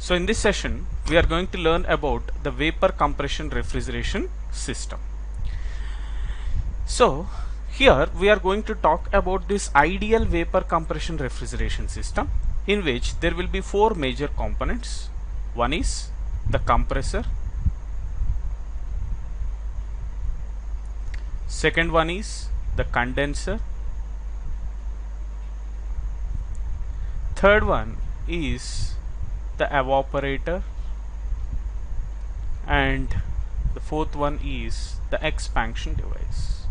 So in this session we are going to learn about the vapor compression refrigeration system. So here we are going to talk about this ideal vapor compression refrigeration system, in which there will be four major components. One is the compressor, second one is the condenser, third one is the evaporator, and the fourth one is the expansion device.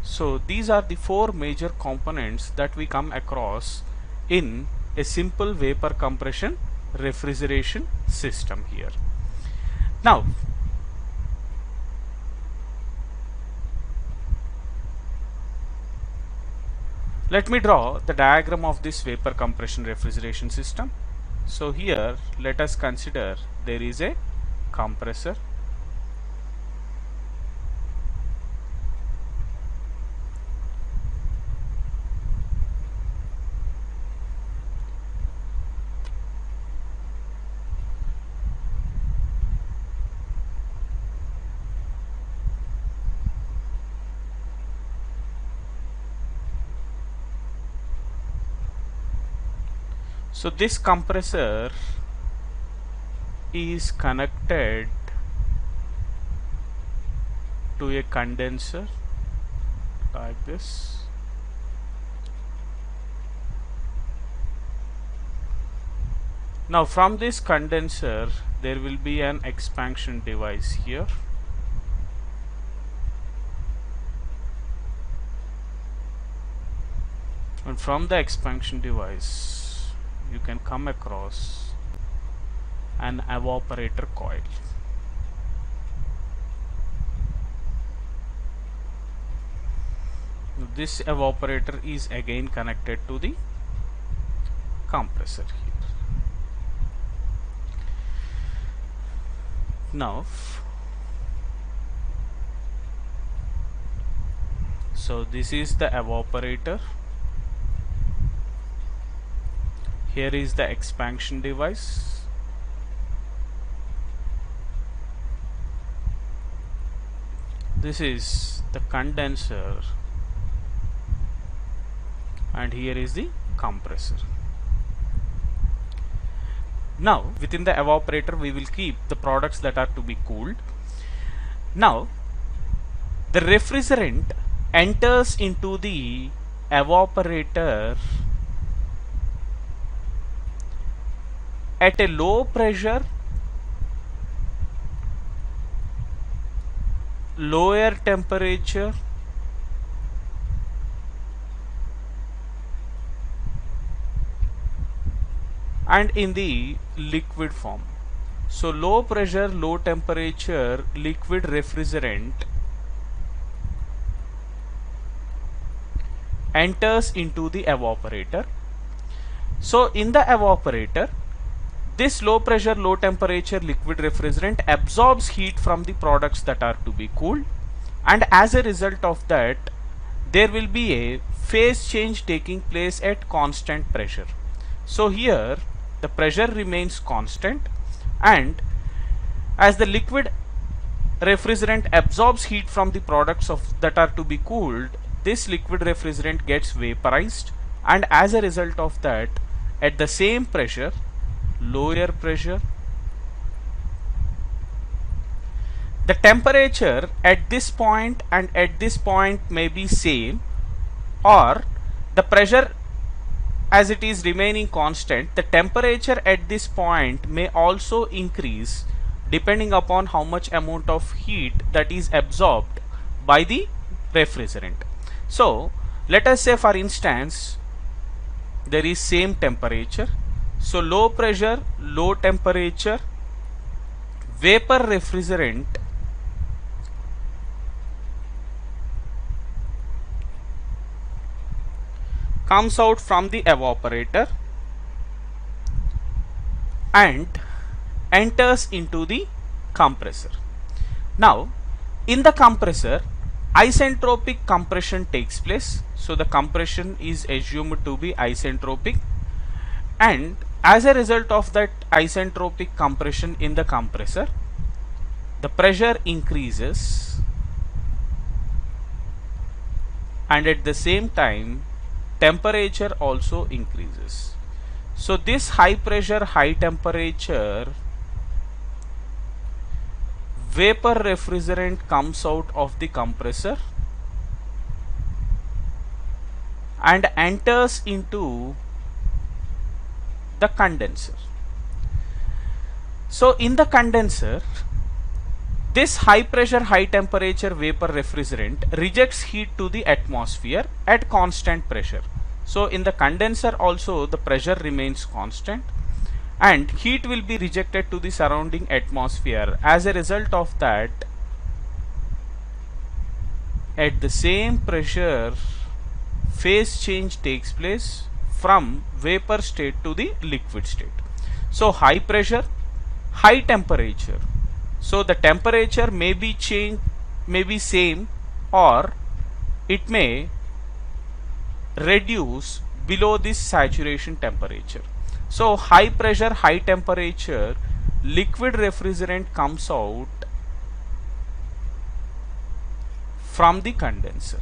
So these are the four major components that we come across in a simple vapor compression refrigeration system here. Now let me draw the diagram of this vapor compression refrigeration system. So here let us consider there is a compressor, so this compressor is connected to a condenser like this. Now from this condenser there will be an expansion device here, and from the expansion device you can come across an evaporator coil. This evaporator is again connected to the compressor here. Now so this is the evaporator, here is the expansion device, this is the condenser, and here is the compressor. Now within the evaporator we will keep the products that are to be cooled. Now the refrigerant enters into the evaporator at a low pressure, lower temperature, and in the liquid form. So low pressure, low temperature liquid refrigerant enters into the evaporator. So in the evaporator, this low pressure, low temperature liquid refrigerant absorbs heat from the products that are to be cooled, and as a result of that there will be a phase change taking place at constant pressure. So here the pressure remains constant, and as the liquid refrigerant absorbs heat from the products that are to be cooled, this liquid refrigerant gets vaporized, and as a result of that, at the same pressure, lower pressure, the temperature at this point and at this point may be same, or the pressure as it is remaining constant, the temperature at this point may also increase depending upon how much amount of heat that is absorbed by the refrigerant. So let us say for instance there is same temperature, so low pressure, low temperature vapor refrigerant comes out from the evaporator and enters into the compressor. Now in the compressor isentropic compression takes place. So the compression is assumed to be isentropic, and As a result of that isentropic compression in the compressor, the pressure increases, and at the same time temperature also increases. So this high pressure, high temperature vapor refrigerant comes out of the compressor and enters into the condenser. So in the condenser, this high pressure, high temperature vapor refrigerant rejects heat to the atmosphere at constant pressure. So in the condenser also the pressure remains constant and heat will be rejected to the surrounding atmosphere. As a result of that, at the same pressure, phase change takes place from vapor state to the liquid state. So high pressure, high temperature. So the temperature may be same, or it may reduce below this saturation temperature. So high pressure, high temperature liquid refrigerant comes out from the condenser.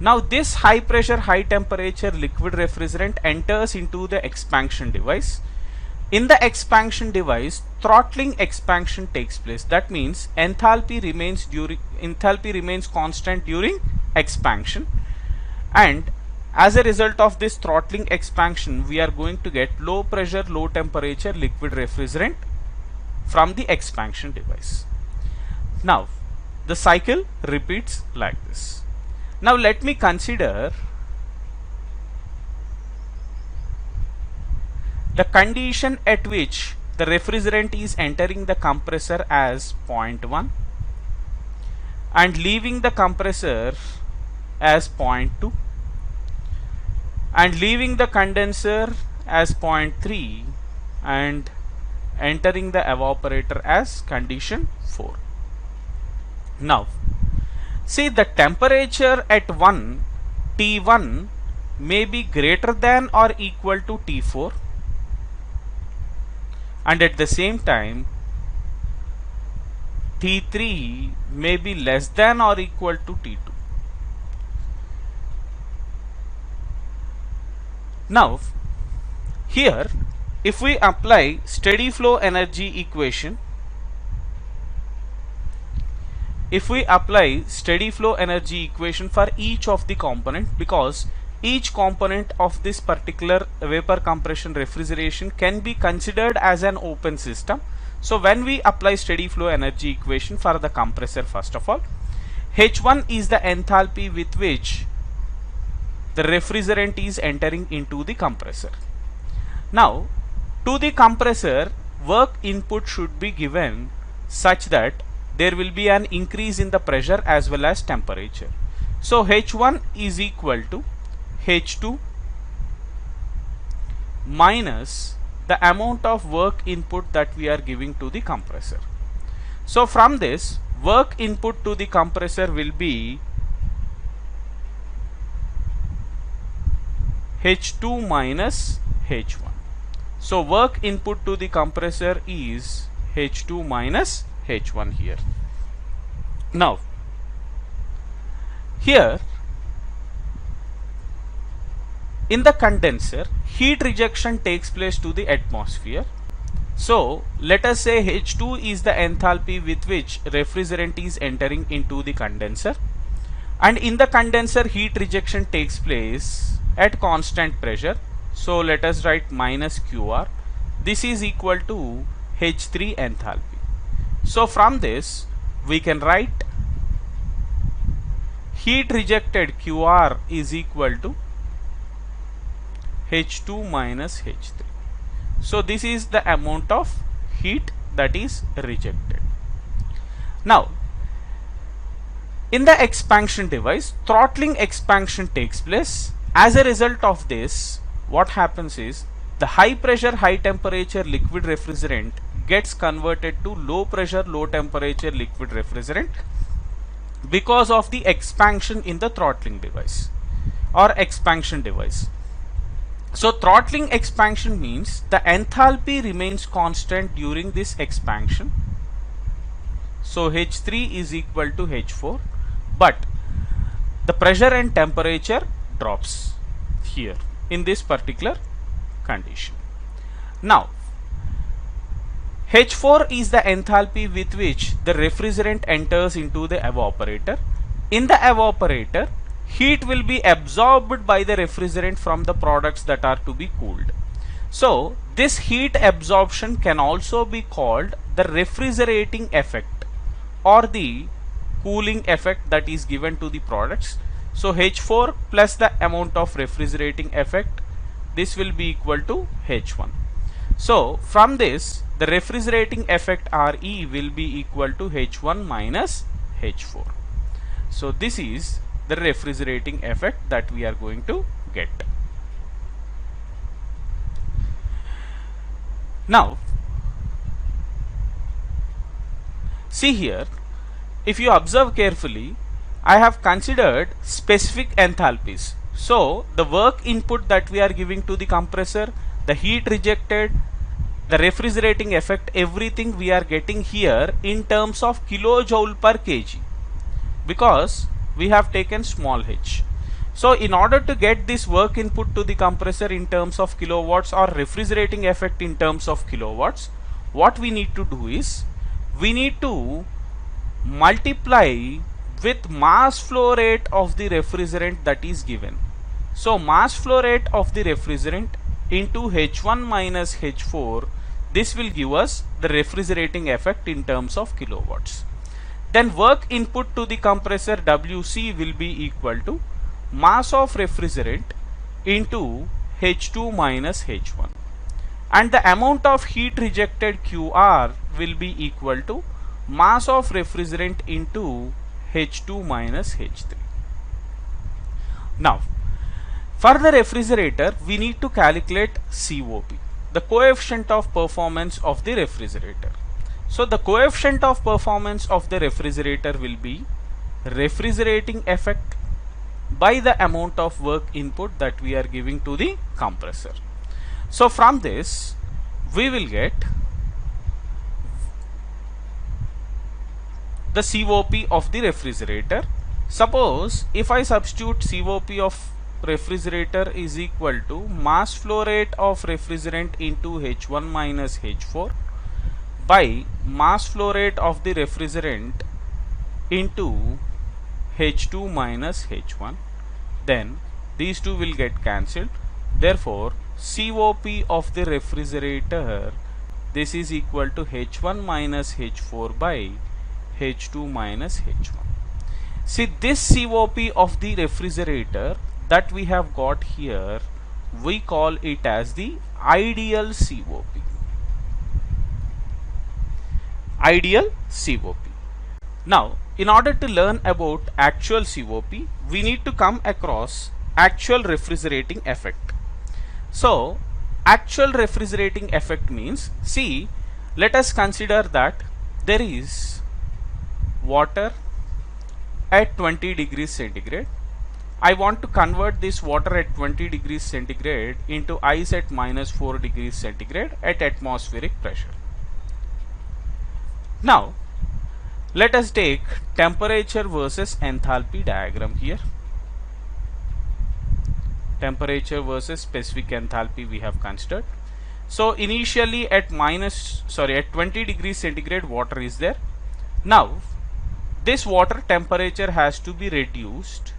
Now this high pressure, high temperature liquid refrigerant enters into the expansion device. In the expansion device, throttling expansion takes place. That means enthalpy remains constant during expansion, and as a result of this throttling expansion, we are going to get low pressure, low temperature liquid refrigerant from the expansion device. Now the cycle repeats like this. Now let me consider the condition at which the refrigerant is entering the compressor as 0.1 and leaving the compressor as 0.2 and leaving the condenser as 0.3 and entering the evaporator as condition 4. Now see, the temperature at T1 may be greater than or equal to T4, and at the same time T3 may be less than or equal to T2. Now here, if we apply steady flow energy equation, for each of the component, because each component of this particular vapor compression refrigeration can be considered as an open system. So when we apply steady flow energy equation for the compressor, first of all, H1 is the enthalpy with which the refrigerant is entering into the compressor. Now to the compressor, work input should be given such that there will be an increase in the pressure as well as temperature. So H1 is equal to H2 minus the amount of work input that we are giving to the compressor. So from this, work input to the compressor will be H2 minus H1. So work input to the compressor is H2 minus H1 here. Now here in the condenser, heat rejection takes place to the atmosphere. So let us say H2 is the enthalpy with which refrigerant is entering into the condenser, and in the condenser heat rejection takes place at constant pressure. So let us write minus QR. This is equal to H3 enthalpy. So from this we can write heat rejected QR is equal to H2 minus H3. So this is the amount of heat that is rejected. Now in the expansion device, throttling expansion takes place. As a result of this, what happens is the high pressure, high temperature liquid refrigerant gets converted to low pressure, low temperature liquid refrigerant because of the expansion in the throttling device or expansion device. So throttling expansion means the enthalpy remains constant during this expansion. So H3 is equal to H4, but the pressure and temperature drops here in this particular condition. Now H4 is the enthalpy with which the refrigerant enters into the evaporator. In the evaporator, heat will be absorbed by the refrigerant from the products that are to be cooled. So this heat absorption can also be called the refrigerating effect or the cooling effect that is given to the products. So H4 plus the amount of refrigerating effect, this will be equal to H1. So from this, the refrigerating effect RE will be equal to H1 minus H4. So this is the refrigerating effect that we are going to get. Now see here, if you observe carefully, I have considered specific enthalpies. So the work input that we are giving to the compressor, the heat rejected, the refrigerating effect, everything we are getting here in terms of kilojoule per kg, because we have taken small h. So in order to get this work input to the compressor in terms of kilowatts or refrigerating effect in terms of kilowatts, what we need to do is we need to multiply with mass flow rate of the refrigerant that is given. So mass flow rate of the refrigerant into H1 minus H4, this will give us the refrigerating effect in terms of kilowatts. Then work input to the compressor WC will be equal to mass of refrigerant into H2 minus H1, and the amount of heat rejected QR will be equal to mass of refrigerant into H2 minus H3. Now for the refrigerator, we need to calculate COP, the coefficient of performance of the refrigerator. So the coefficient of performance of the refrigerator will be refrigerating effect by the amount of work input that we are giving to the compressor. So from this we will get the COP of the refrigerator. Suppose if I substitute COP of refrigerator is equal to mass flow rate of refrigerant into H1 minus H4 by mass flow rate of the refrigerant into H2 minus H1, then these two will get cancelled. Therefore COP of the refrigerator, this is equal to H1 minus H4 by H2 minus H1. See, this COP of the refrigerator that we have got here, we call it as the ideal COP. Ideal COP. Now, in order to learn about actual COP, we need to come across actual refrigerating effect. So, actual refrigerating effect means, see, let us consider that there is water at 20 degrees centigrade. I want to convert this water at 20 degrees centigrade into ice at minus 4 degrees centigrade at atmospheric pressure. Now let us take temperature versus enthalpy diagram here. Temperature versus specific enthalpy we have considered. So initially at 20 degrees centigrade water is there. Now this water temperature has to be reduced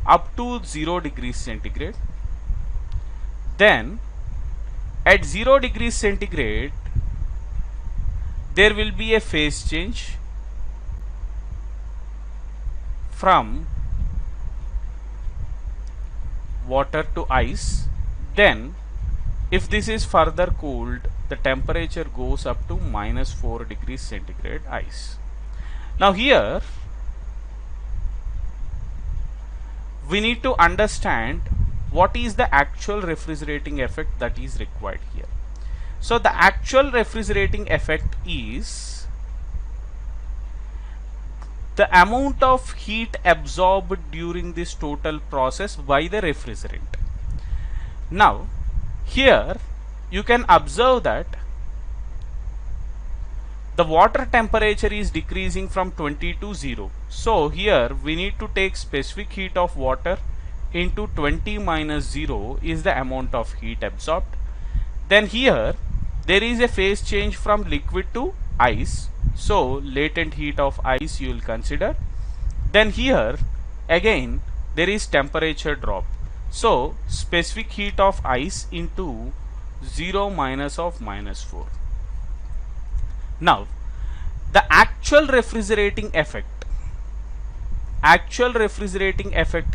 up to 0 degrees centigrade. Then at 0 degrees centigrade there will be a phase change from water to ice. Then if this is further cooled, the temperature goes up to minus 4 degrees centigrade ice. Now here we need to understand what is the actual refrigerating effect that is required here. So the actual refrigerating effect is the amount of heat absorbed during this total process by the refrigerant. Now here you can observe that the water temperature is decreasing from 20 to 0. So here we need to take specific heat of water into 20 minus 0 is the amount of heat absorbed. Then here there is a phase change from liquid to ice. So latent heat of ice you will consider. Then here again there is temperature drop. So specific heat of ice into 0 minus of minus 4. Now the actual refrigerating effect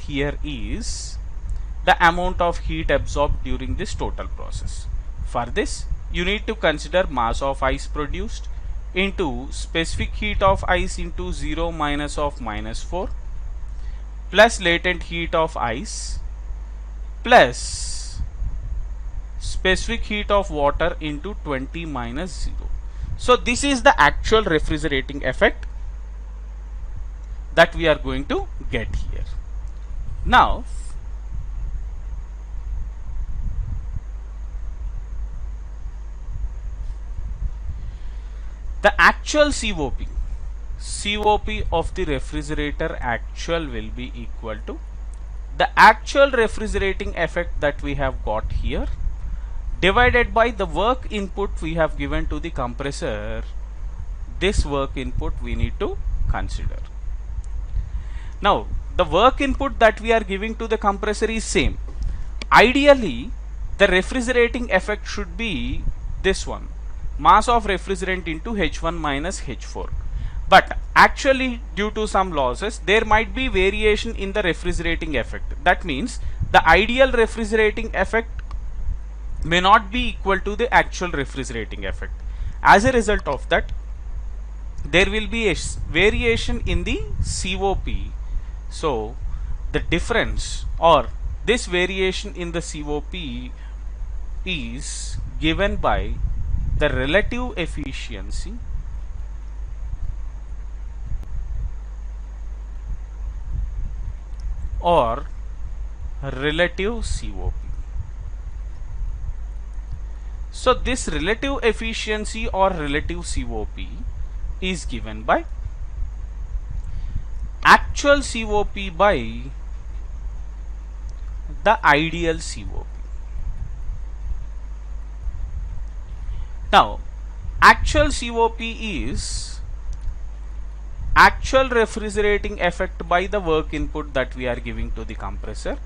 here is the amount of heat absorbed during this total process. For this you need to consider mass of ice produced into specific heat of ice into 0 minus of minus 4 plus latent heat of ice plus specific heat of water into 20 minus 0. So this is the actual refrigerating effect that we are going to get here. Now the actual COP of the refrigerator actual will be equal to the actual refrigerating effect that we have got here divided by the work input we have given to the compressor. This work input we need to consider. Now the work input that we are giving to the compressor is same. Ideally the refrigerating effect should be this one, mass of refrigerant into H1 minus H4. But actually due to some losses there might be variation in the refrigerating effect. That means the ideal refrigerating effect may not be equal to the actual refrigerating effect. As a result of that there will be a variation in the COP. So the difference or this variation in the COP is given by the relative efficiency or relative COP. So this relative efficiency or relative COP is given by actual COP by the ideal COP. Now actual COP is actual refrigerating effect by the work input that we are giving to the compressor,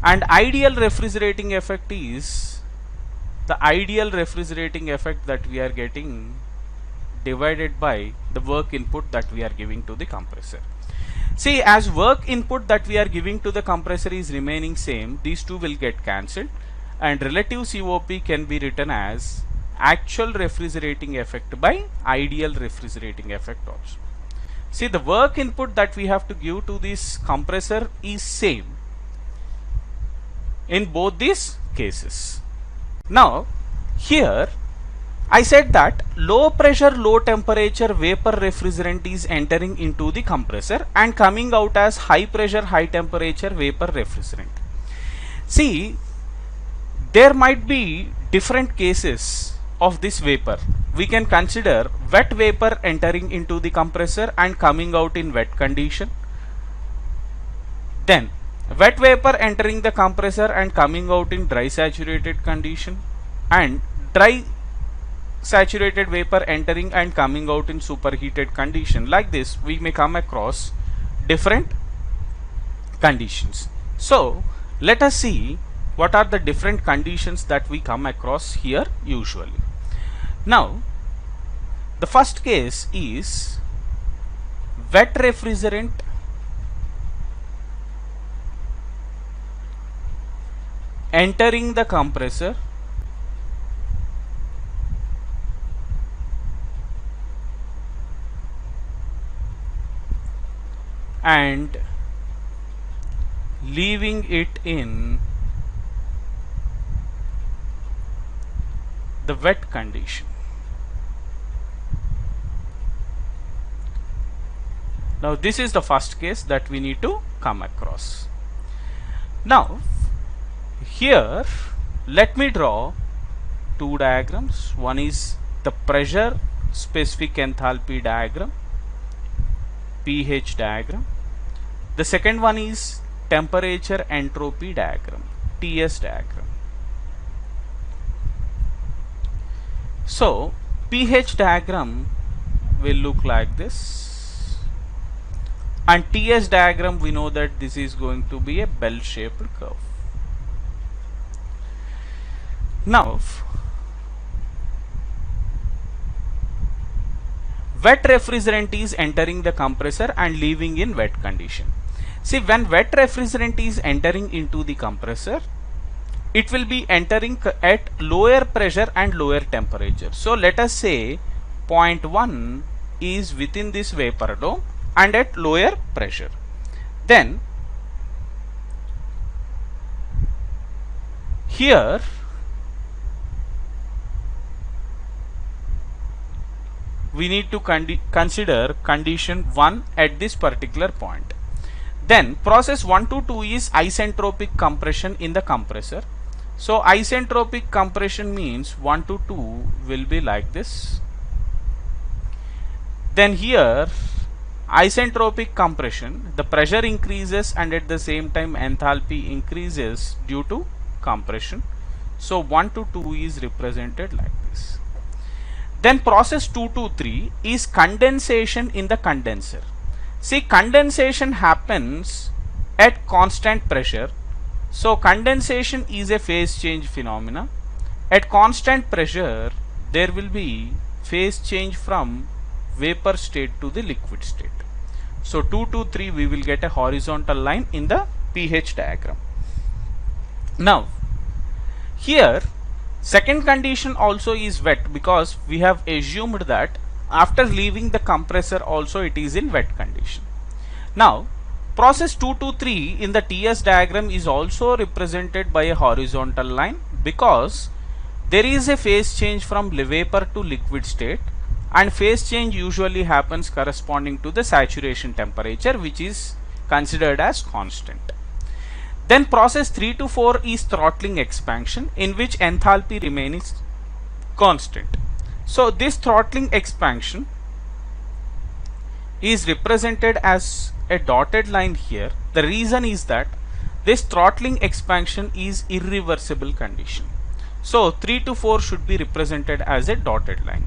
and ideal refrigerating effect is the ideal refrigerating effect that we are getting divided by the work input that we are giving to the compressor. See, as work input that we are giving to the compressor is remaining same, these two will get cancelled and relative COP can be written as actual refrigerating effect by ideal refrigerating effect also. See, the work input that we have to give to this compressor is same in both these cases. Now here I said that low pressure low temperature vapor refrigerant is entering into the compressor and coming out as high pressure high temperature vapor refrigerant. See, there might be different cases of this vapor. We can consider wet vapor entering into the compressor and coming out in wet condition, then wet vapor entering the compressor and coming out in dry saturated condition, and dry saturated vapor entering and coming out in superheated condition. Like this we may come across different conditions. So let us see what are the different conditions that we come across here usually. Now the first case is wet refrigerant entering the compressor and leaving it in the wet condition. Now this is the first case that we need to come across. Now here let me draw two diagrams. One is the pressure specific enthalpy diagram, pH diagram. The second one is temperature entropy diagram, TS diagram. So pH diagram will look like this, and TS diagram, we know that this is going to be a bell-shaped curve. Now wet refrigerant is entering the compressor and leaving in wet condition. See, when wet refrigerant is entering into the compressor, it will be entering at lower pressure and lower temperature. So let us say point 1 is within this vapor dome and at lower pressure. Then here we need to consider condition 1 at this particular point. Then process 1 to 2 is isentropic compression in the compressor. So isentropic compression means 1 to 2 will be like this. Then here isentropic compression, the pressure increases and at the same time enthalpy increases due to compression. So 1 to 2 is represented like this. Then process 2 to 3 is condensation in the condenser. See, condensation happens at constant pressure. So condensation is a phase change phenomena. At constant pressure, there will be phase change from vapor state to the liquid state. So 2 to 3 we will get a horizontal line in the pH diagram. Now here second condition also is wet, because we have assumed that after leaving the compressor also it is in wet condition. Now process 2 to 3 in the TS diagram is also represented by a horizontal line, because there is a phase change from vapor to liquid state, and phase change usually happens corresponding to the saturation temperature, which is considered as constant. Then process 3 to 4 is throttling expansion, in which enthalpy remains constant. So this throttling expansion is represented as a dotted line here. The reason is that this throttling expansion is irreversible condition. So 3 to 4 should be represented as a dotted line.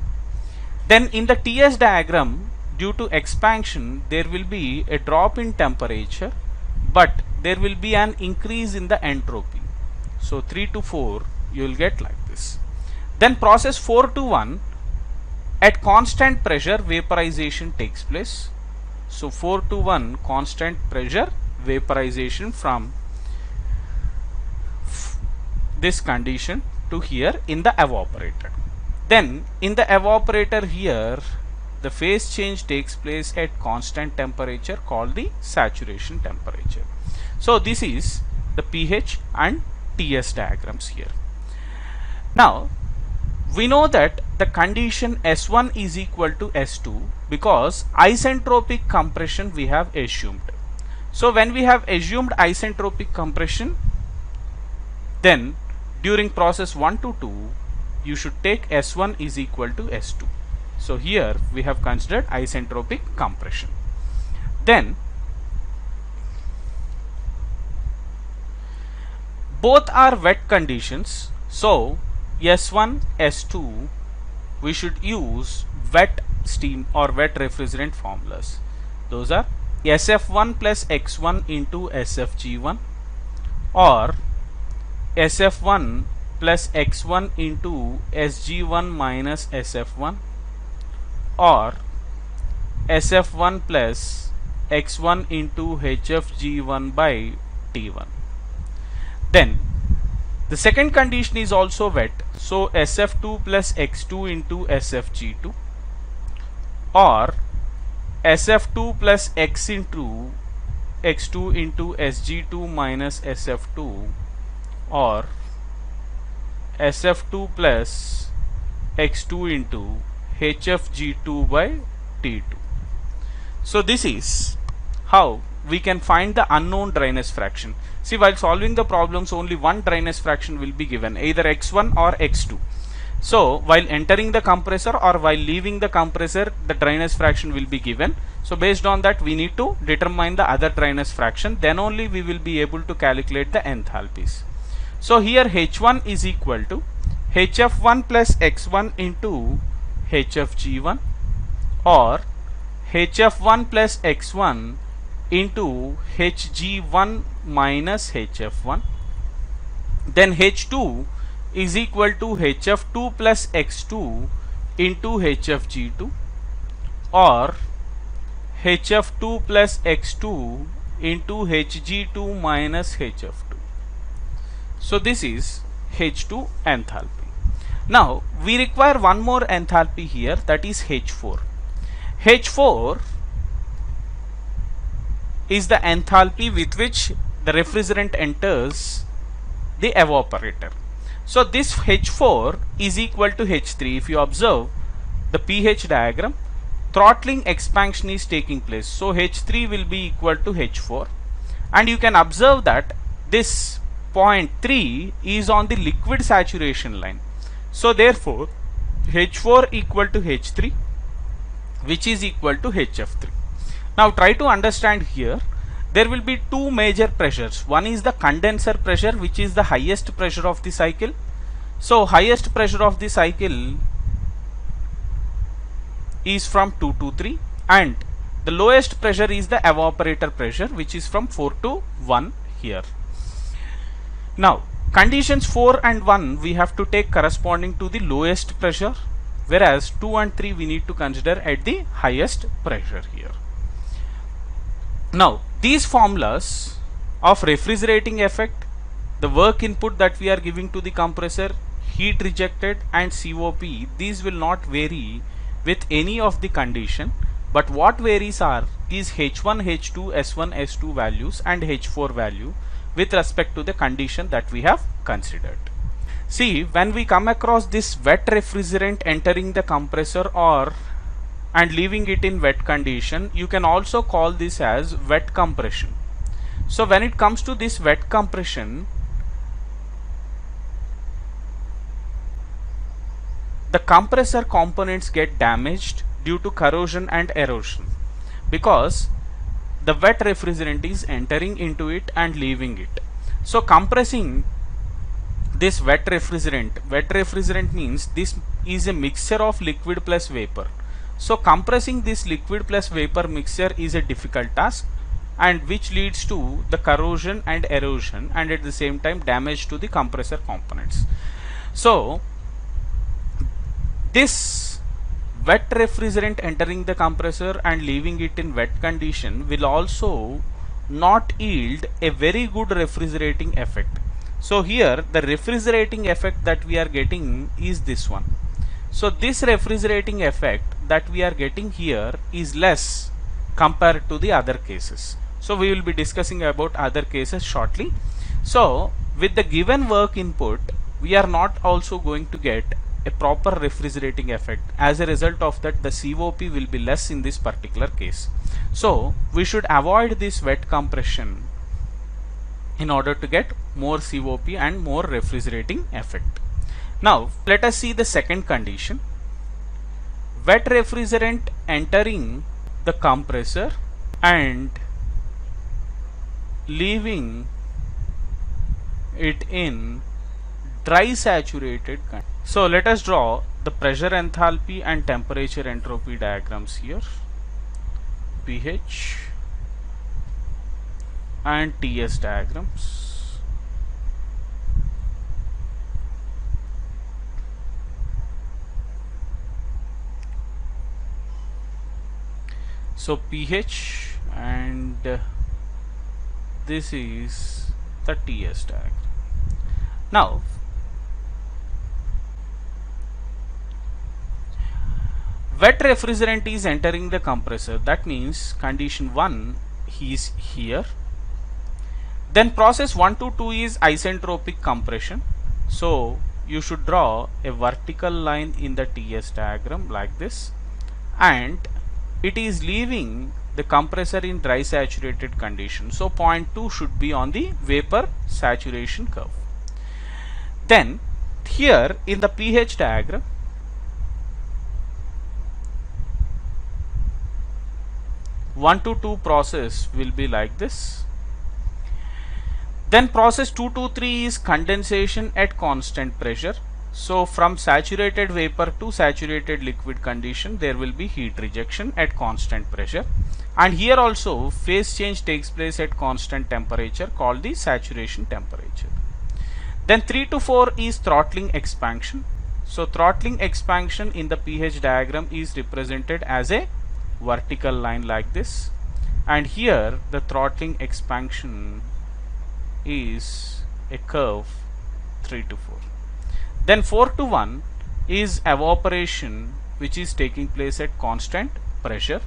Then in the TS diagram, due to expansion, there will be a drop in temperature, but there will be an increase in the entropy. So 3 to 4 you will get like this. Then process 4 to 1, at constant pressure vaporization takes place. So 4 to 1 constant pressure vaporization from this condition to here in the evaporator. Then in the evaporator here, the phase change takes place at constant temperature called the saturation temperature. So this is the pH and TS diagrams here. Now we know that the condition S1 is equal to S2 because isentropic compression we have assumed. So when we have assumed isentropic compression, then during process 1 to 2 you should take S1 is equal to S2. So here we have considered isentropic compression. Then both are wet conditions, so S1, S2 we should use wet steam or wet refrigerant formulas. Those are SF1 plus X1 into SFG1, or SF1 plus X1 into SG1 minus SF1, or SF1 plus X1 into HFG1 by T1. Then the second condition is also wet, so SF2 plus X2 into SFG2, or SF2 plus X into X2 into SG2 minus SF2, or SF2 plus X2 into HFG2 by T2. So this is how we can find the unknown dryness fraction. See, while solving the problems, only one dryness fraction will be given, either x1 or x2. So while entering the compressor or while leaving the compressor, the dryness fraction will be given. So based on that, we need to determine the other dryness fraction, then only we will be able to calculate the enthalpies. So here H1 is equal to HF1 plus X1 into HFG1, or HF1 plus X1 into HG1 minus HF1. Then H2 is equal to HF2 plus X2 into HFG2, or HF2 plus X2 into HG2 minus HF2. So this is H2 enthalpy. Now we require one more enthalpy here, that is H4. H4 is the enthalpy with which the refrigerant enters the evaporator. So this H4 is equal to H3. If you observe the pH diagram, throttling expansion is taking place. So H3 will be equal to H4, and you can observe that this point 3 is on the liquid saturation line. So therefore H4 equal to H3, which is equal to HF3. Now try to understand here. There will be two major pressures. One is the condenser pressure, which is the highest pressure of the cycle. So highest pressure of the cycle is from 2 to 3, and the lowest pressure is the evaporator pressure, which is from 4 to 1 here. Now conditions 4 and 1 we have to take corresponding to the lowest pressure, whereas 2 and 3 we need to consider at the highest pressure here. Now these formulas of refrigerating effect, the work input that we are giving to the compressor, heat rejected and COP, these will not vary with any of the condition, but what varies is H1, H2, S1, S2 values and H4 value with respect to the condition that we have considered. See, when we come across this wet refrigerant entering the compressor and leaving it in wet condition, you can also call this as wet compression. So when it comes to this wet compression, the compressor components get damaged due to corrosion and erosion, because the wet refrigerant is entering into it and leaving it. So compressing this wet refrigerant means this is a mixture of liquid plus vapor. So compressing this liquid plus vapor mixture is a difficult task, and which leads to the corrosion and erosion, and at the same time damage to the compressor components. So this wet refrigerant entering the compressor and leaving it in wet condition will also not yield a very good refrigerating effect. So here the refrigerating effect that we are getting is this one. So this refrigerating effect that we are getting here is less compared to the other cases. So we will be discussing about other cases shortly. So with the given work input, we are not also going to get a proper refrigerating effect. As a result of that, the COP will be less in this particular case. So we should avoid this wet compression in order to get more COP and more refrigerating effect. Now let us see the second condition. Wet refrigerant entering the compressor and leaving it in dry saturated condition. So let us draw the pressure enthalpy and temperature entropy diagrams here. pH and TS diagrams. So pH, and this is the TS diagram. Now wet refrigerant is entering the compressor, that means condition 1 is here. Then process 1 to 2 is isentropic compression. So you should draw a vertical line in the TS diagram like this, and it is leaving the compressor in dry saturated condition. So point 2 should be on the vapor saturation curve. Then here in the pH diagram, one to 2 process will be like this. Then process 2 to 3 is condensation at constant pressure. So from saturated vapor to saturated liquid condition, there will be heat rejection at constant pressure. And here also phase change takes place at constant temperature, called the saturation temperature. Then 3 to 4 is throttling expansion. So throttling expansion in the pH diagram is represented as a vertical line like this. And here the throttling expansion is a curve 3 to 4. Then 4 to 1 is evaporation, which is taking place at constant pressure,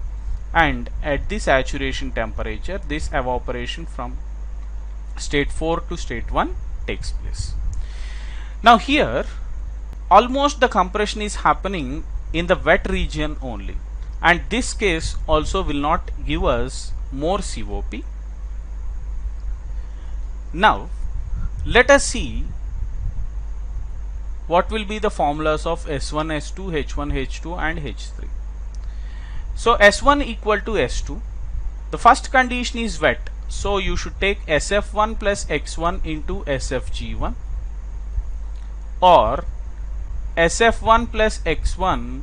and at the saturation temperature this evaporation from state 4 to state 1 takes place. Now here almost the compression is happening in the wet region only, and this case also will not give us more COP. Now let us see what will be the formulas of S1, S2, H1, H2 and H3. So S1 equal to S2. The first condition is wet, so you should take SF1 plus X1 into SFG1, or SF1 plus X1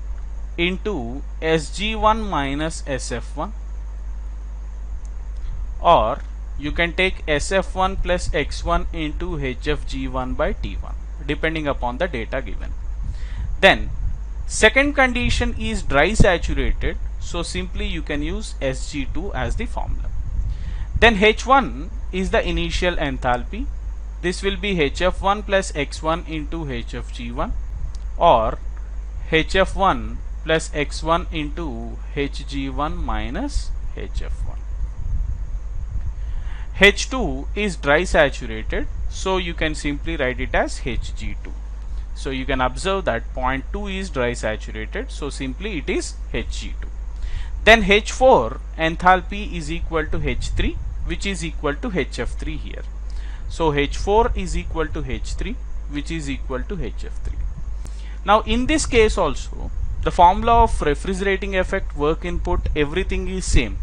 into SG1 minus SF1, or you can take SF1 plus X1 into HFG1 by T1, depending upon the data given. Then second condition is dry saturated, so simply you can use SG2 as the formula. Then H1 is the initial enthalpy. This will be HF1 plus X1 into HFG1, or HF1 plus X1 into HG1 minus HF1. H2 is dry saturated, so you can simply write it as Hg2. So you can observe that point 2 is dry saturated, so simply it is Hg2. Then H4 enthalpy is equal to H3, which is equal to HF3 here. So H4 is equal to H3, which is equal to HF3. Now in this case also, the formula of refrigerating effect, work input, everything is same,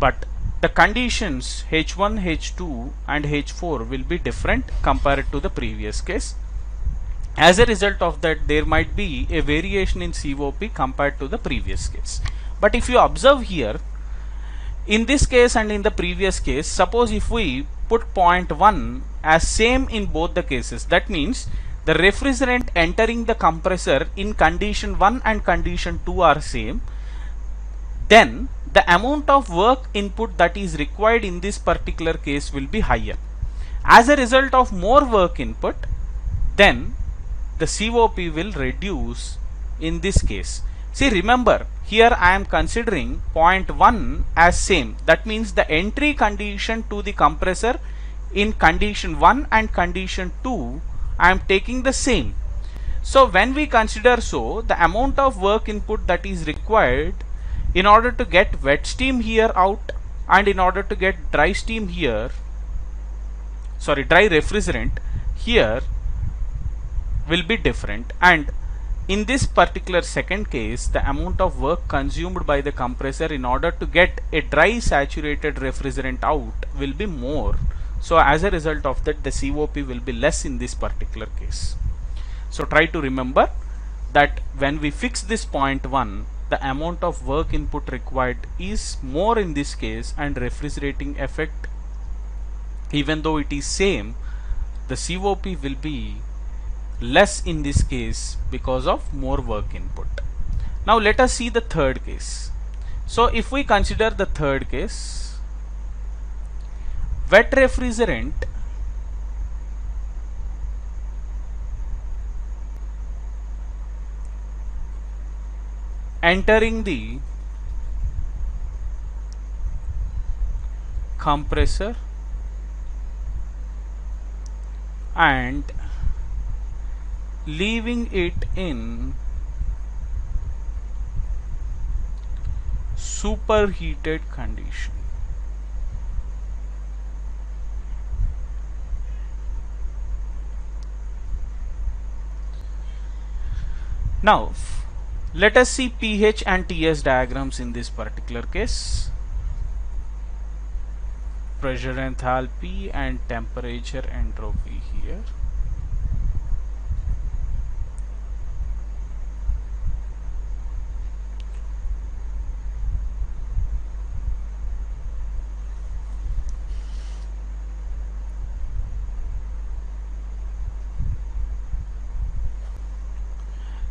but the conditions H1, H2 and H4 will be different compared to the previous case. As a result of that, there might be a variation in COP compared to the previous case. But if you observe here, in this case and in the previous case, suppose if we put point 1 as same in both the cases, that means the refrigerant entering the compressor in condition 1 and condition 2 are same, then the amount of work input that is required in this particular case will be higher. As a result of more work input, then the COP will reduce in this case. See, remember, here I am considering point 1 as same. That means the entry condition to the compressor in condition 1 and condition 2 I am taking the same. So when we consider so, the amount of work input that is required in order to get wet steam here out and in order to get dry steam here, dry refrigerant here will be different. And in this particular second case, the amount of work consumed by the compressor in order to get a dry saturated refrigerant out will be more. So as a result of that, the COP will be less in this particular case. So try to remember that when we fix this point 1, the amount of work input required is more in this case, and refrigerating effect, even though it is same, the COP will be less in this case because of more work input. Now let us see the third case. So if we consider the third case, wet refrigerant entering the compressor and leaving it in superheated condition. Now let us see pH and TS diagrams in this particular case. Pressure enthalpy and temperature entropy here.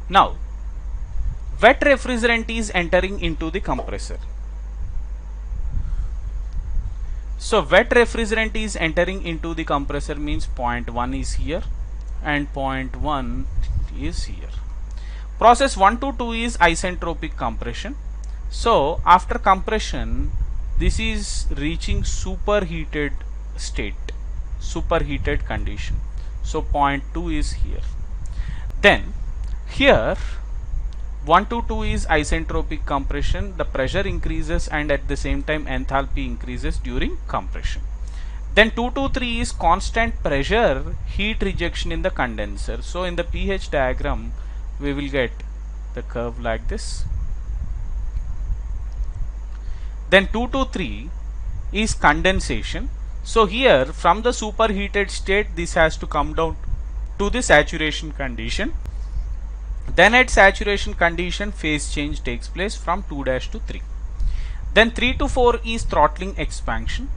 Now wet refrigerant is entering into the compressor. So wet refrigerant is entering into the compressor means point 1 is here and point 1 is here. Process 1 to 2 is isentropic compression. So after compression, this is reaching superheated state, superheated condition. So point 2 is here. Then here 1 to 2 is isentropic compression. The pressure increases and at the same time enthalpy increases during compression. Then 2 to 3 is constant pressure heat rejection in the condenser. So in the pH diagram we will get the curve like this. Then 2 to 3 is condensation. So here from the superheated state this has to come down to the saturation condition. Then at saturation condition phase change takes place from 2' to 3. Then 3 to 4 is throttling expansion.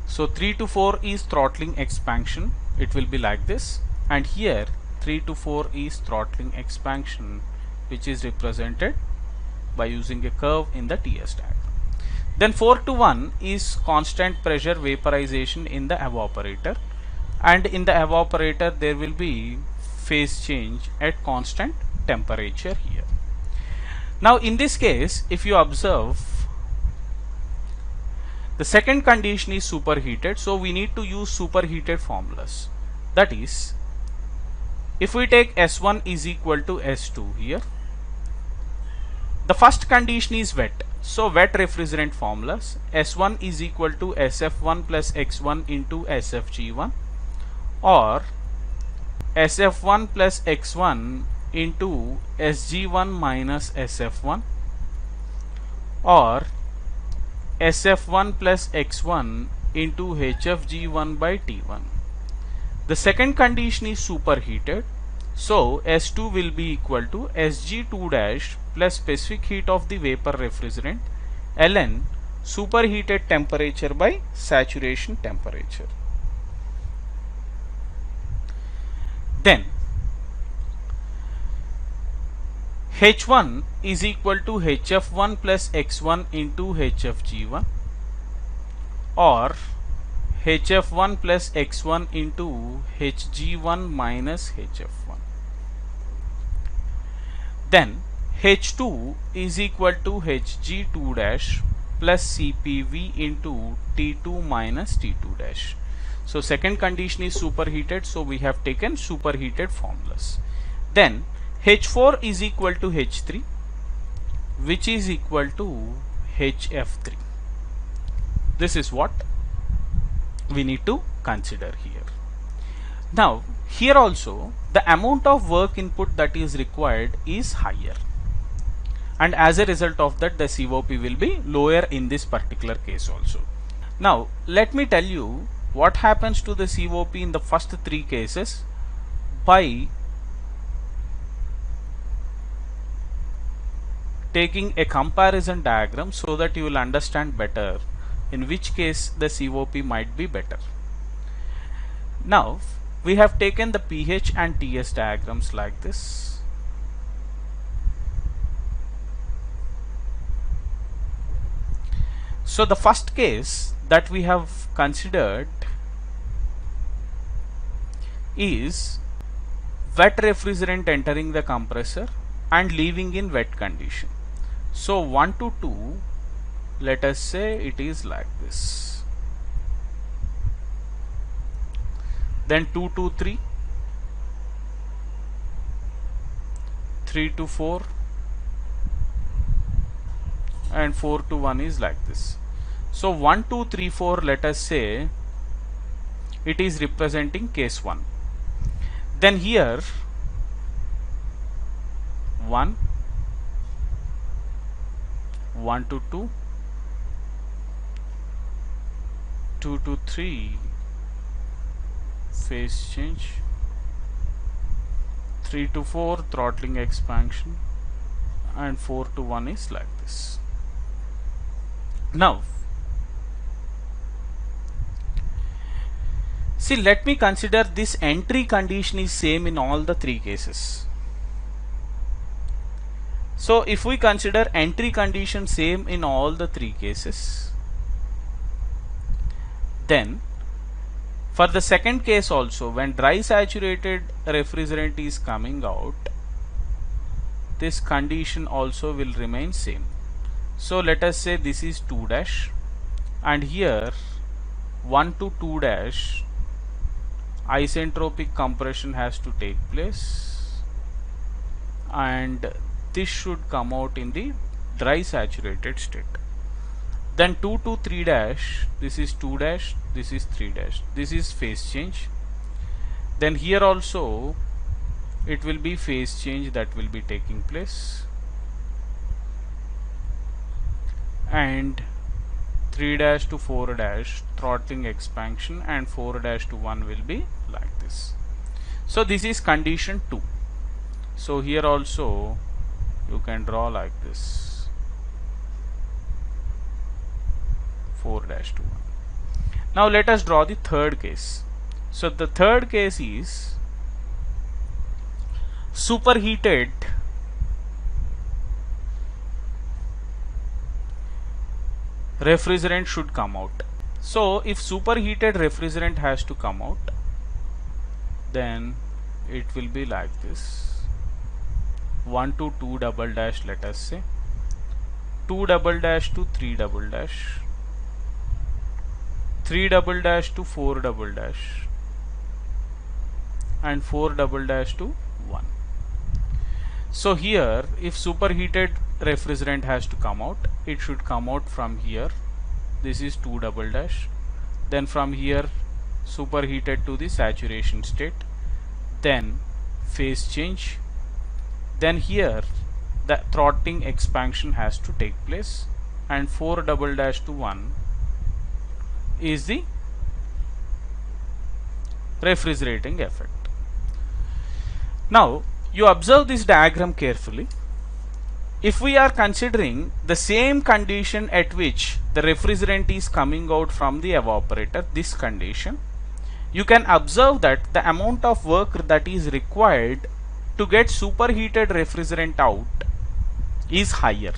So 3 to 4 is throttling expansion. It will be like this. And here 3 to 4 is throttling expansion, which is represented by using a curve in the TS diagram. Then 4 to 1 is constant pressure vaporization in the evaporator. And in the evaporator there will be phase change at constant temperature here. Now in this case, if you observe, the second condition is superheated, so we need to use superheated formulas. That is, if we take S1 is equal to S2 here, the first condition is wet, so wet refrigerant formulas. S1 is equal to SF1 plus X1 into SFG1, or SF1 plus X1 into SG1 minus SF1, or SF1 plus X1 into HFG1 by T1. The second condition is superheated, so S2 will be equal to Sg2 dash plus specific heat of the vapor refrigerant ln superheated temperature by saturation temperature. Then H1 is equal to HF1 plus X1 into HFG1, or HF1 plus X1 into HG1 minus HF1. Then H2 is equal to Hg2 dash plus CPV into T2 minus T2 dash. So second condition is superheated, so we have taken superheated formulas. Then H4 is equal to H3, which is equal to HF3. This is what we need to consider here. Now here also the amount of work input that is required is higher, and as a result of that the COP will be lower in this particular case also. Now let me tell you what happens to the COP in the first three cases by taking a comparison diagram, so that you will understand better in which case the COP might be better. Now we have taken the pH and TS diagrams like this. So the first case that we have considered is wet refrigerant entering the compressor and leaving in wet condition. So 1 to 2, let us say it is like this. Then 2 to 3, 3 to 4, and 4 to 1 is like this. So 1, 2, 3, 4, let us say it is representing case 1. Then here 1, 1 to 2, 2 to 3, phase change, 3 to 4, throttling expansion, and 4 to 1 is like this. Now see, let me consider this entry condition is same in all the 3 cases. So if we consider entry condition same in all the 3 cases, then for the second case also, when dry saturated refrigerant is coming out, this condition also will remain same. So let us say this is 2 dash, and here 1 to 2 dash isentropic compression has to take place, and this should come out in the dry saturated state. Then 2 to 3 dash, this is 2 dash, this is 3 dash, this is phase change. Then here also it will be phase change that will be taking place, and 3 dash to 4 dash throttling expansion, and 4 dash to 1 will be like this. So this is condition 2. So here also you can draw like this, 4 dash to 1. Now let us draw the third case. So the third case is superheated refrigerant should come out. So if superheated refrigerant has to come out, then it will be like this, 1 to 2 double dash, let us say 2 double dash to 3 double dash, 3 double dash to 4 double dash, and 4 double dash to 1. So here if superheated refrigerant has to come out, it should come out from here, this is 2 double dash, then from here superheated to the saturation state, then phase change, then here the throttling expansion has to take place, and 4 double dash to 1 is the refrigerating effect. Now you observe this diagram carefully. If we are considering the same condition at which the refrigerant is coming out from the evaporator, this condition, you can observe that the amount of work that is required to get superheated refrigerant out is higher.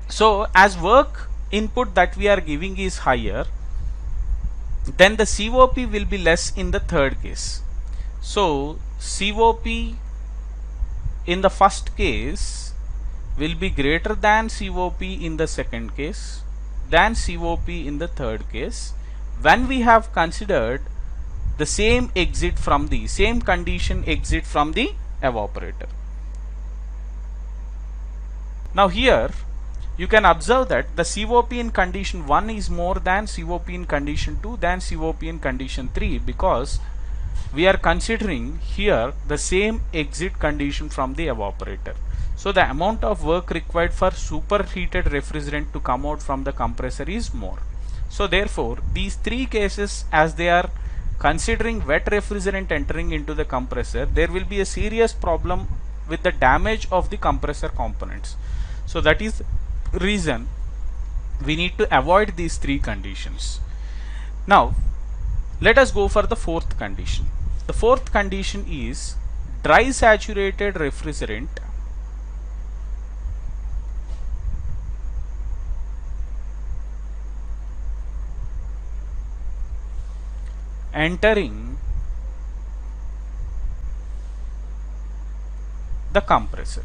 So as work input that we are giving is higher, then the COP will be less in the third case. So COP in the first case will be greater than COP in the second case, than COP in the third case, when we have considered the same exit from the same condition exit from the evaporator. Now here you can observe that the COP in condition 1 is more than COP in condition 2 than COP in condition 3, because we are considering here the same exit condition from the evaporator. So the amount of work required for superheated refrigerant to come out from the compressor is more. So therefore these 3 cases, as they are considering wet refrigerant entering into the compressor, there will be a serious problem with the damage of the compressor components. So that is reason we need to avoid these 3 conditions. Now let us go for the fourth condition. The fourth condition is dry saturated refrigerant entering the compressor.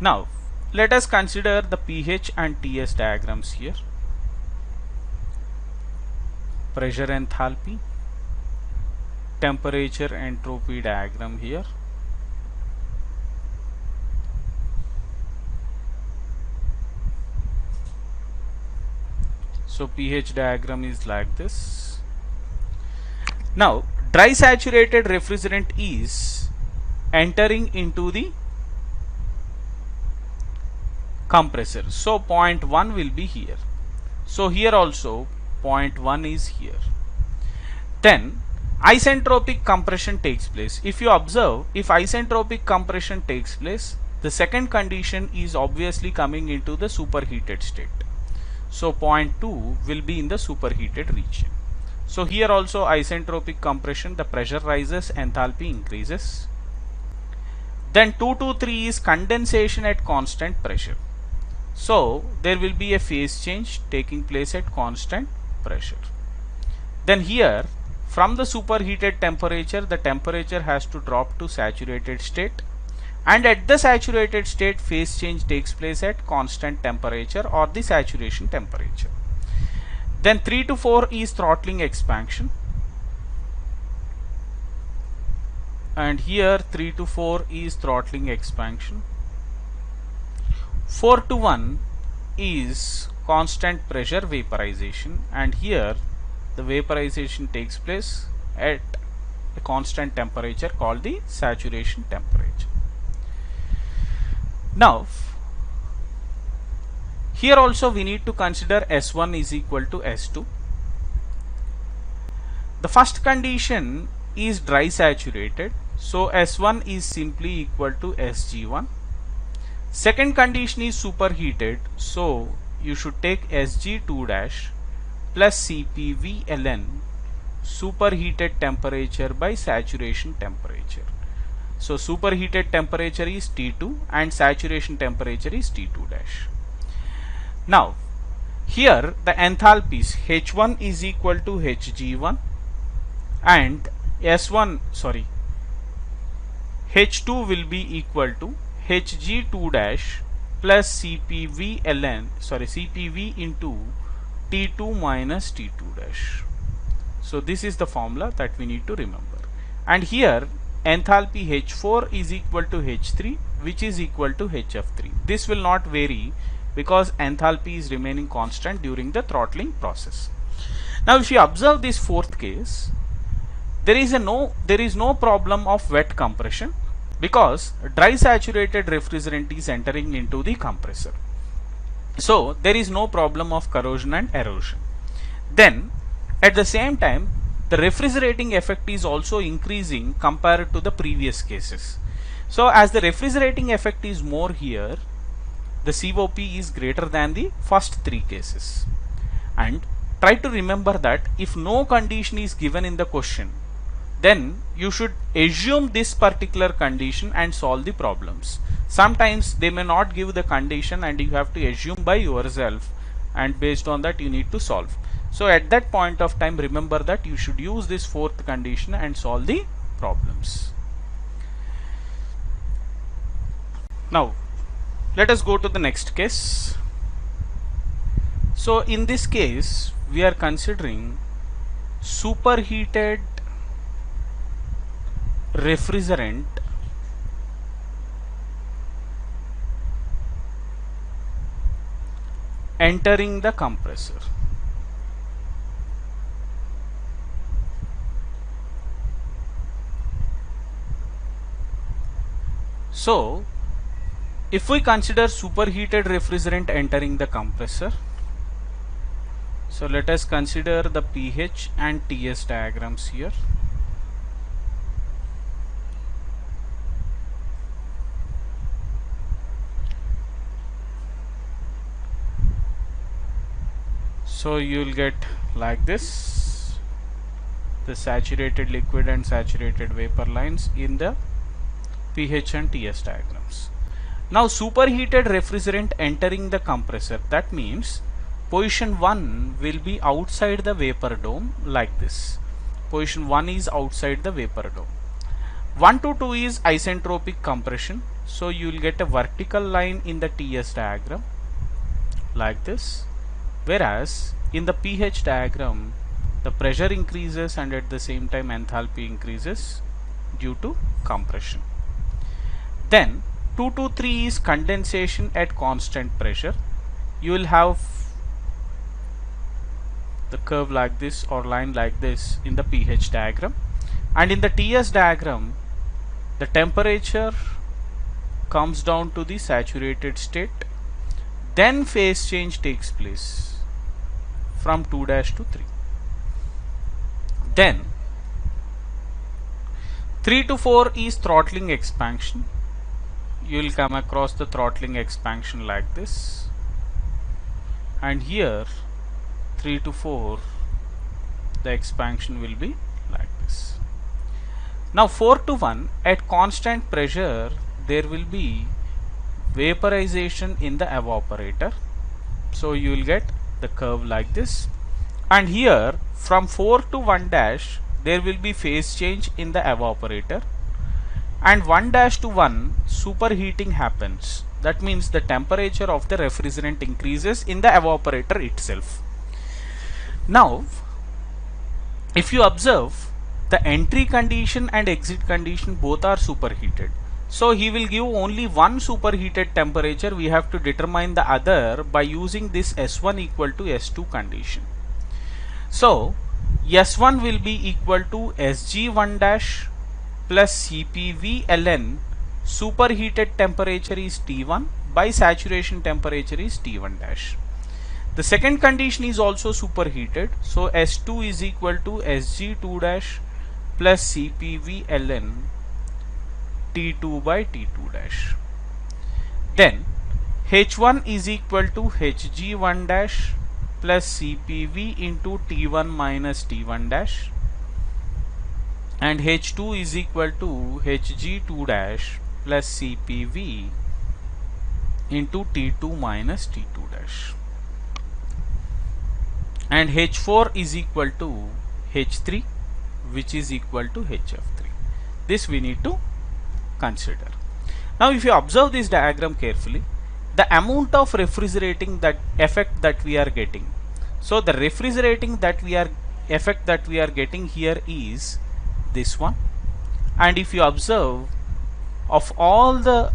Now let us consider the pH and TS diagrams here. Pressure enthalpy, temperature entropy diagram here, So pH diagram is like this. Now dry saturated refrigerant is entering into the compressor. So point 1 will be here. So here also point 1 is here. Then isentropic compression takes place. If you observe, if isentropic compression takes place, the second condition is obviously coming into the superheated state. So point 2 will be in the superheated region. So here also isentropic compression, the pressure rises, enthalpy increases. Then 2 to 3 is condensation at constant pressure. So there will be a phase change taking place at constant pressure. Then here from the superheated temperature, the temperature has to drop to saturated state, and at the saturated state phase change takes place at constant temperature or the saturation temperature. Then 3 to 4 is throttling expansion, and here 3 to 4 is throttling expansion. 4 to 1 is constant pressure vaporization, and here the vaporization takes place at a constant temperature called the saturation temperature. Now here also we need to consider S1 is equal to S2. The first condition is dry saturated, so S1 is simply equal to Sg1. Second condition is superheated, so you should take Sg2 dash plus Cpv ln superheated temperature by saturation temperature. So superheated temperature is T2 and saturation temperature is T2 dash. Now here the enthalpies H1 is equal to Hg1 and H2 will be equal to Hg2 dash plus Cpv into T2 minus T2 dash. So this is the formula that we need to remember. And here enthalpy H4 is equal to H3, which is equal to HF3. This will not vary because enthalpy is remaining constant during the throttling process. Now if you observe this fourth case, there is no problem of wet compression because dry saturated refrigerant is entering into the compressor. So there is no problem of corrosion and erosion. Then at the same time the refrigerating effect is also increasing compared to the previous cases. So as the refrigerating effect is more here, the COP is greater than the first three cases. And try to remember that if no condition is given in the question, then you should assume this particular condition and solve the problems. Sometimes they may not give the condition and you have to assume by yourself, and based on that you need to solve. So at that point of time, remember that you should use this fourth condition and solve the problems. Now let us go to the next case. So in this case we are considering superheated refrigerant entering the compressor. So if we consider superheated refrigerant entering the compressor, so let us consider the pH and TS diagrams here. So you will get like this, the saturated liquid and saturated vapor lines in the pH and TS diagrams. Now superheated refrigerant entering the compressor, that means position 1 will be outside the vapor dome like this. Position 1 is outside the vapor dome. 1 to 2 is isentropic compression, so you will get a vertical line in the TS diagram like this, whereas in the pH diagram the pressure increases and at the same time enthalpy increases due to compression. Then 2 to 3 is condensation at constant pressure. You will have the curve like this or line like this in the pH diagram, and in the TS diagram the temperature comes down to the saturated state, then phase change takes place from 2' to 3. Then 3 to 4 is throttling expansion. You will come across the throttling expansion like this, and here 3 to 4 the expansion will be like this. Now 4 to 1, at constant pressure there will be vaporization in the evaporator, so you will get the curve like this, and here from 4 to 1' there will be phase change in the evaporator, and 1' to 1 superheating happens. That means the temperature of the refrigerant increases in the evaporator itself. Now if you observe, the entry condition and exit condition both are superheated, so he will give only one superheated temperature. We have to determine the other by using this S1 equal to S2 condition. So S1 will be equal to Sg1' plus Cpv ln superheated temperature is T1 by saturation temperature is T1'. The second condition is also superheated, so S2 is equal to Sg2' plus Cpv ln T2 by T2'. Then H1 is equal to Hg1' plus Cpv into T1 minus T1', and H2 is equal to Hg2' plus Cpv into T2 minus T2', and H4 is equal to H3, which is equal to HF3. This we need to consider. Now if you observe this diagram carefully, the amount of refrigerating that effect that we are getting, so the refrigerating that we are effect that we are getting here is this one, and if you observe, of all the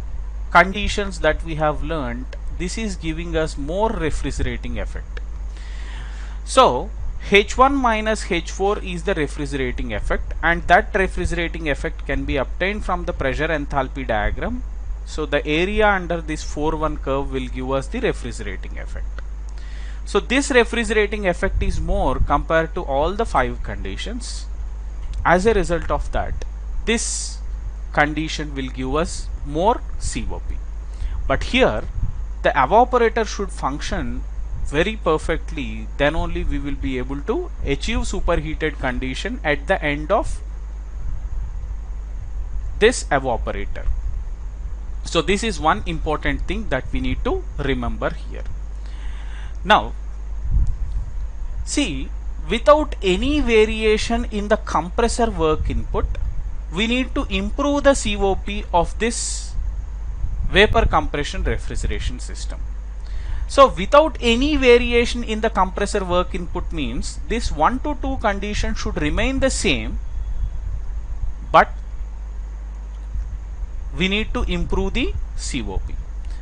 conditions that we have learned, this is giving us more refrigerating effect. So H1 minus H4 is the refrigerating effect, and that refrigerating effect can be obtained from the pressure enthalpy diagram. So the area under this 4-1 curve will give us the refrigerating effect. So this refrigerating effect is more compared to all the 5 conditions. As a result of that, this condition will give us more COP. But here the evaporator should function very perfectly, then only we will be able to achieve superheated condition at the end of this evaporator. So this is one important thing that we need to remember here. Now see, without any variation in the compressor work input, we need to improve the COP of this vapor compression refrigeration system. So without any variation in the compressor work input means this 1 to 2 condition should remain the same, but we need to improve the COP.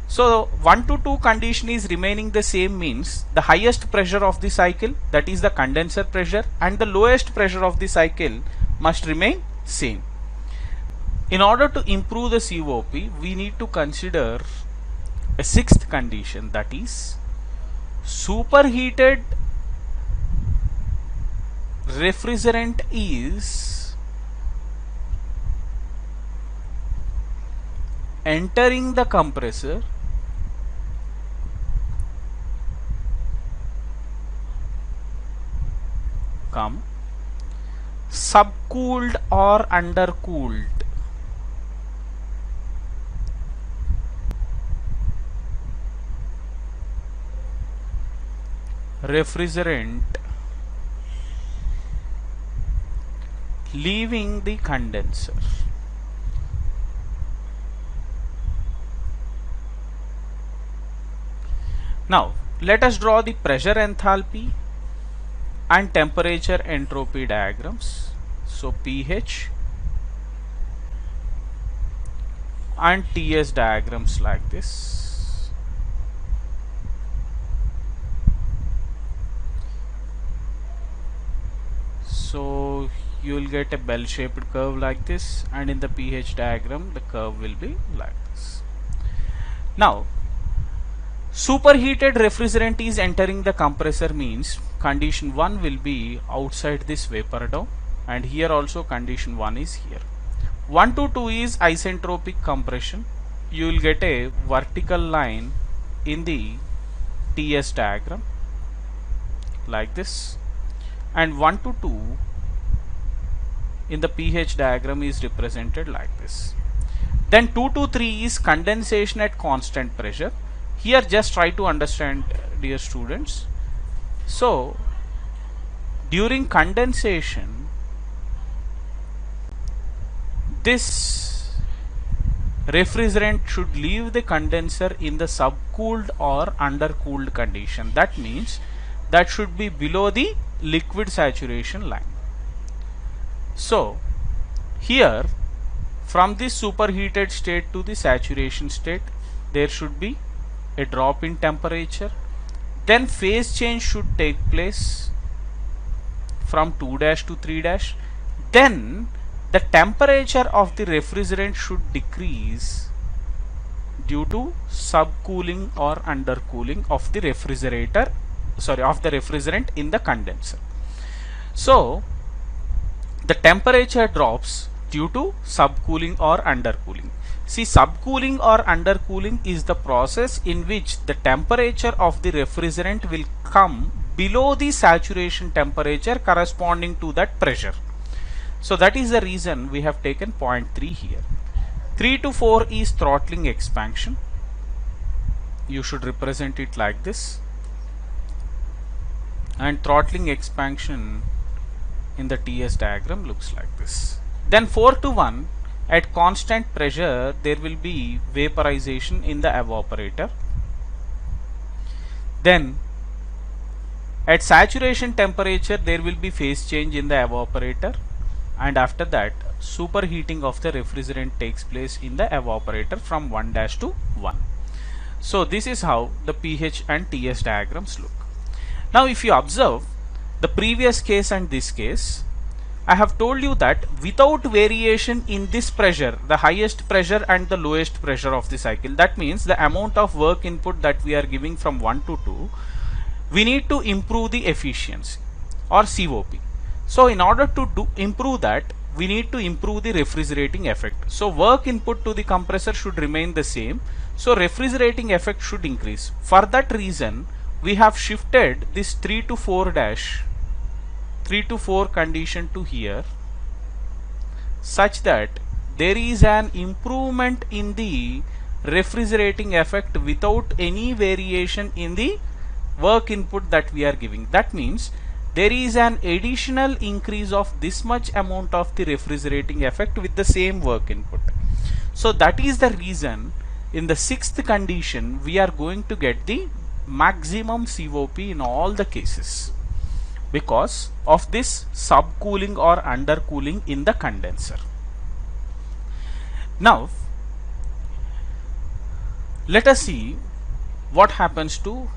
So 1 to 2 condition is remaining the same means the highest pressure of the cycle, that is the condenser pressure, and the lowest pressure of the cycle must remain same. In order to improve the COP, we need to consider a 6th condition, that is superheated refrigerant is entering the compressor subcooled or undercooled refrigerant leaving the condenser. Now let us draw the pressure enthalpy and temperature entropy diagrams. So pH and TS diagrams like this. you will get a bell-shaped curve like this, and in the pH diagram the curve will be like this. Now superheated refrigerant is entering the compressor means condition 1 will be outside this vapor dome, and here also condition 1 is here. 1 to 2 is isentropic compression. You will get a vertical line in the TS diagram like this, and 1 to 2 in the pH diagram is represented like this. Then 2 to 3 is condensation at constant pressure. Here just try to understand, dear students. So during condensation, this refrigerant should leave the condenser in the subcooled or undercooled condition. That means that should be below the liquid saturation line. So here, from this superheated state to the saturation state, there should be a drop in temperature. Then phase change should take place from 2' to 3'. Then the temperature of the refrigerant should decrease due to subcooling or undercooling of the refrigerator, of the refrigerant in the condenser. So the temperature drops due to subcooling or undercooling. See, subcooling or undercooling is the process in which the temperature of the refrigerant will come below the saturation temperature corresponding to that pressure. So that is the reason we have taken 0.3 here. 3 to 4 is throttling expansion. You should represent it like this. And throttling expansion in the TS diagram looks like this. Then 4 to 1, at constant pressure there will be vaporization in the evaporator. Then at saturation temperature there will be phase change in the evaporator, and after that superheating of the refrigerant takes place in the evaporator from 1' to 1. So this is how the pH and TS diagrams look. Now if you observe the previous case and this case, I have told you that without variation in this pressure, the highest pressure and the lowest pressure of the cycle, that means the amount of work input that we are giving from 1 to 2, we need to improve the efficiency or COP. So in order to improve that, we need to improve the refrigerating effect. So work input to the compressor should remain the same. So refrigerating effect should increase. For that reason, we have shifted this 3 to 4 condition to here, such that there is an improvement in the refrigerating effect without any variation in the work input that we are giving. That means there is an additional increase of this much amount of the refrigerating effect with the same work input. So that is the reason in the 6th condition we are going to get the maximum COP in all the cases, because of this subcooling or undercooling in the condenser. Now let us see what happens to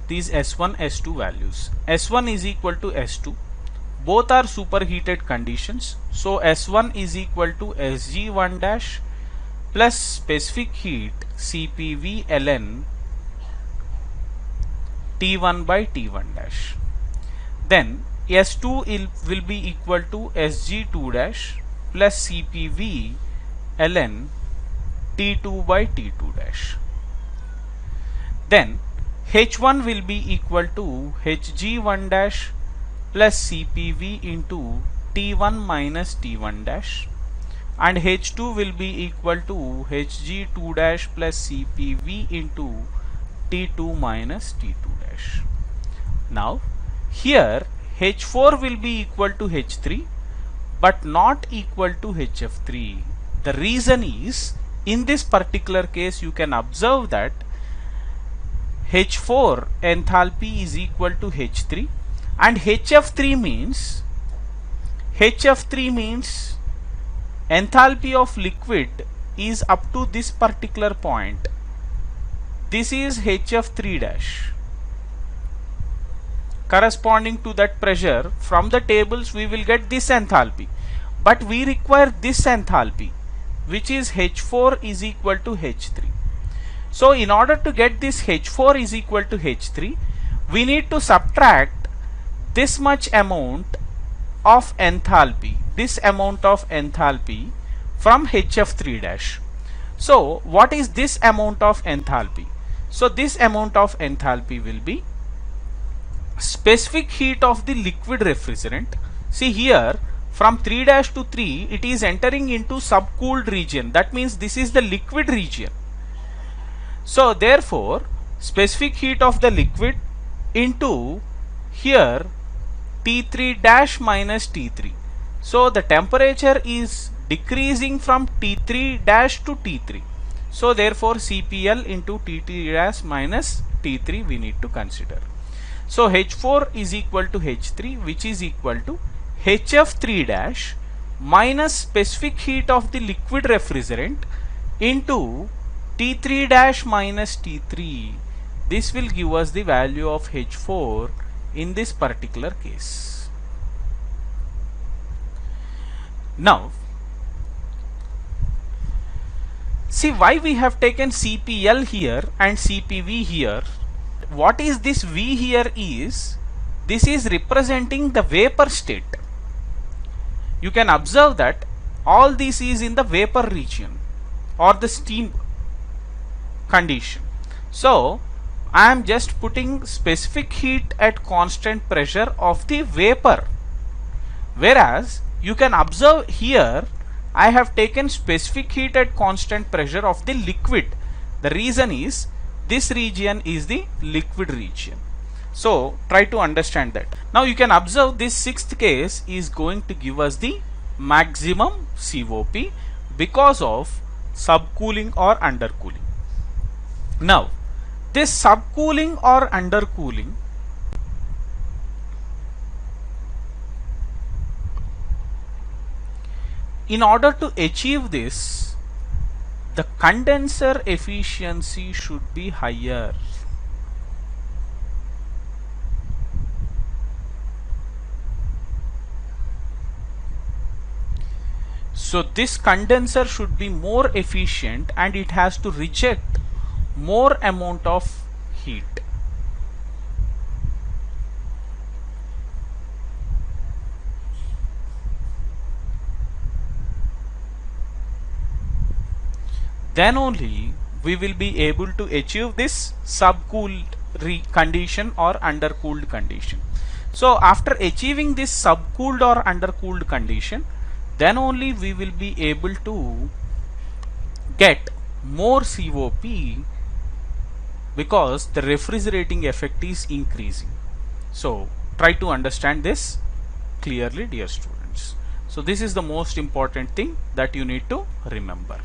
these S1, S2 values. S1 is equal to S2. Both are superheated conditions. So S1 is equal to Sg1 dash plus specific heat CPV ln T1 by T1 dash. Then S2 will be equal to Sg2 dash plus CPV ln T2 by T2 dash. Then H1 will be equal to Hg1 dash plus CPV into T1 minus T1 dash, and H2 will be equal to Hg2 dash plus CPV into T2 minus T2 dash. Now here H4 will be equal to H3 but not equal to HF3. The reason is, in this particular case you can observe that H4 enthalpy is equal to H3, and HF3 means enthalpy of liquid is up to this particular point. This is HF3 dash. Corresponding to that pressure, from the tables we will get this enthalpy. but we require this enthalpy, which is H4 is equal to H3. So in order to get this H4 is equal to H3, we need to subtract this much amount of enthalpy, from HF3 dash. So what is this amount of enthalpy? So this amount of enthalpy will be specific heat of the liquid refrigerant. See here, from 3 dash to 3, it is entering into subcooled region. That means this is the liquid region. So therefore, specific heat of the liquid into here T3 dash minus T3. So the temperature is decreasing from T3 dash to T3. So therefore CPL into T3 dash minus T3 we need to consider. So H4 is equal to H3, which is equal to HF3 dash minus specific heat of the liquid refrigerant into T3 dash minus T3. This will give us the value of H4 in this particular case. Now, see why we have taken CPL here and CPV here. What is this V here is, this is representing the vapor state. You can observe that all this is in the vapor region or the steam condition. So I am just putting specific heat at constant pressure of the vapor, whereas you can observe here I have taken specific heat at constant pressure of the liquid. The reason is this region is the liquid region. So try to understand that. Now you can observe this sixth case is going to give us the maximum COP because of subcooling or undercooling. Now this subcooling or undercooling, in order to achieve this, the condenser efficiency should be higher. So this condenser should be more efficient and it has to reject more amount of heat. Then only we will be able to achieve this subcooled condition or undercooled condition. So after achieving this subcooled or undercooled condition, then only we will be able to get more COP because the refrigerating effect is increasing. So try to understand this clearly, dear students. So this is the most important thing that you need to remember.